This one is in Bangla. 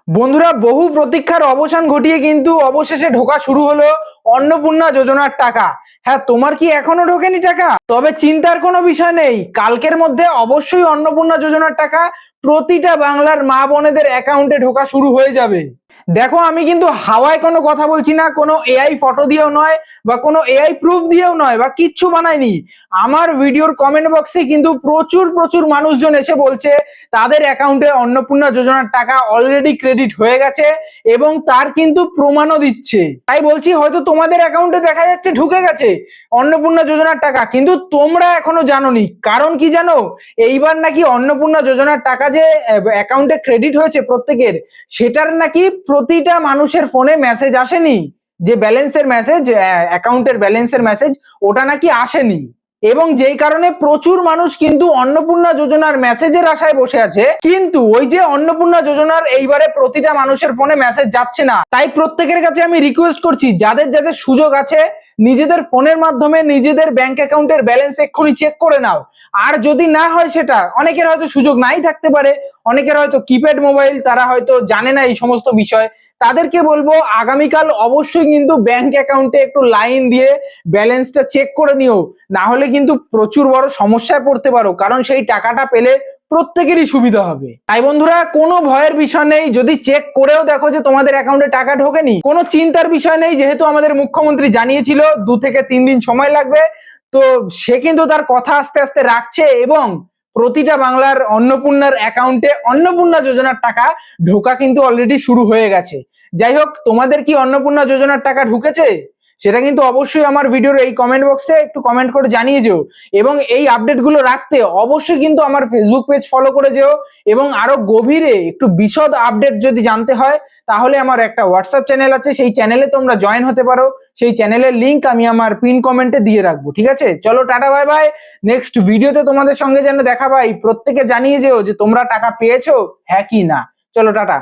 বন্ধুরা, বহু প্রতীক্ষার অবসান ঘটিয়ে কিন্তু অবশেষে ঢোকা শুরু হলো অন্নপূর্ণা যোজনার টাকা। হ্যাঁ, তোমার কি এখনো ঢোকেনি টাকা? তবে চিন্তার কোনো বিষয় নেই, কালকের মধ্যে অবশ্যই অন্নপূর্ণা যোজনার টাকা প্রতিটা বাংলার মা বোনেদের অ্যাকাউন্টে ঢোকা শুরু হয়ে যাবে। দেখো, আমি কিন্তু হাওয়ায় কোনো কথা বলছি না, কোনো এআই ফটো দিয়েও নয় বা কোনো এআই প্রুফ দিয়েও নয় বা কিচ্ছু বানাইনি। আমার ভিডিওর কমেন্ট বক্সে কিন্তু প্রচুর প্রচুর মানুষজন এসে বলছে তাদের অ্যাকাউন্টে অন্নপূর্ণা যোজনার টাকা অলরেডি ক্রেডিট হয়ে গেছে এবং তার কিন্তু প্রমাণও দিচ্ছে। তাই বলছি, হয়তো তোমাদের অ্যাকাউন্টে দেখা যাচ্ছে ঢুকে গেছে অন্নপূর্ণা যোজনার টাকা, কিন্তু তোমরা এখনো জানোনি। কারণ কি জানো? এইবার নাকি অন্নপূর্ণা যোজনার টাকা যে অ্যাকাউন্টে ক্রেডিট হয়েছে প্রত্যেকের, সেটার নাকি প্রতিটা মানুষের ফোনে মেসেজ আসেনি। যে ব্যালেন্সের মেসেজ, অ্যাকাউন্টের ব্যালেন্সের মেসেজ, ওটা নাকি আসেনি। এবং যেই কারণে প্রচুর মানুষ কিন্তু অন্নপূর্ণা যোজনার মেসেজের আশায় বসে আছে, কিন্তু ওই যে অন্নপূর্ণা যোজনার এইবারে প্রতিটা মানুষের ফোনে মেসেজ যাচ্ছে না। তাই প্রত্যেকের কাছে আমি রিকোয়েস্ট করছি, যাদের যাদের সুযোগ আছে নিজেদের ফোনের মাধ্যমে নিজেদের ব্যাংক অ্যাকাউন্টের ব্যালেন্স এক্ষুনি চেক করে নাও। আর যদি না হয়, সেটা অনেকের হয়তো সুযোগ নাই থাকতে পারে, অনেকের হয়তো কিপ্যাড মোবাইল, তারা হয়তো জানে না এই সমস্ত বিষয়। তাদেরকে বলবো আগামীকাল অবশ্যই কিন্তু ব্যাংক অ্যাকাউন্টে একটু লাইন দিয়ে ব্যালেন্সটা চেক করে নিও, না হলে কিন্তু প্রচুর বড় সমস্যায় পড়তে পারো, কারণ সেই টাকাটা পেলে প্রত্যেকেরই সুবিধা হবে। তাই বন্ধুরা, কোনো ভয়ের বিষয় নেই, যদি চেক করেও দেখো যে তোমাদের অ্যাকাউন্টে টাকা ঢোকেনি, কোনো চিন্তার বিষয় নেই, যেহেতু আমাদের মুখ্যমন্ত্রী জানিয়েছিল 2 থেকে 3 দিন সময় লাগবে। তো সে কিন্তু তার কথা আস্তে আস্তে রাখছে এবং প্রতিটা বাংলার অন্নপূর্ণার অ্যাকাউন্টে অন্নপূর্ণা যোজনার টাকা ঢোকা কিন্তু অলরেডি শুরু হয়ে গেছে। যাই হোক, তোমাদের কি অন্নপূর্ণা যোজনার টাকা ঢুকেছে? সেটা কিন্তু অবশ্যই আমার ভিডিওর এই কমেন্ট বক্সে একটু কমেন্ট করে জানিয়ে যেও। এবং এই আপডেটগুলো রাখতে অবশ্যই কিন্তু আমার ফেসবুক পেজ ফলো করে যেও। এবং আরো গভীরে একটু বিশদ আপডেট যদি জানতে হয়, তাহলে আমার একটা হোয়াটসঅ্যাপ চ্যানেল আছে, সেই চ্যানেলে তোমরা জয়েন হতে পারো। সেই চ্যানেলের লিংক আমি আমার পিন কমেন্টে দিয়ে রাখবো। ঠিক আছে, চলো টাটা, বাই বাই। নেক্সট ভিডিওতে তোমাদের সঙ্গে যেন দেখা পাই, প্রত্যেকে জানিয়ে যেও যে তোমরা টাকা পেয়েছো, হ্যাঁ কি না। চলো টাটা।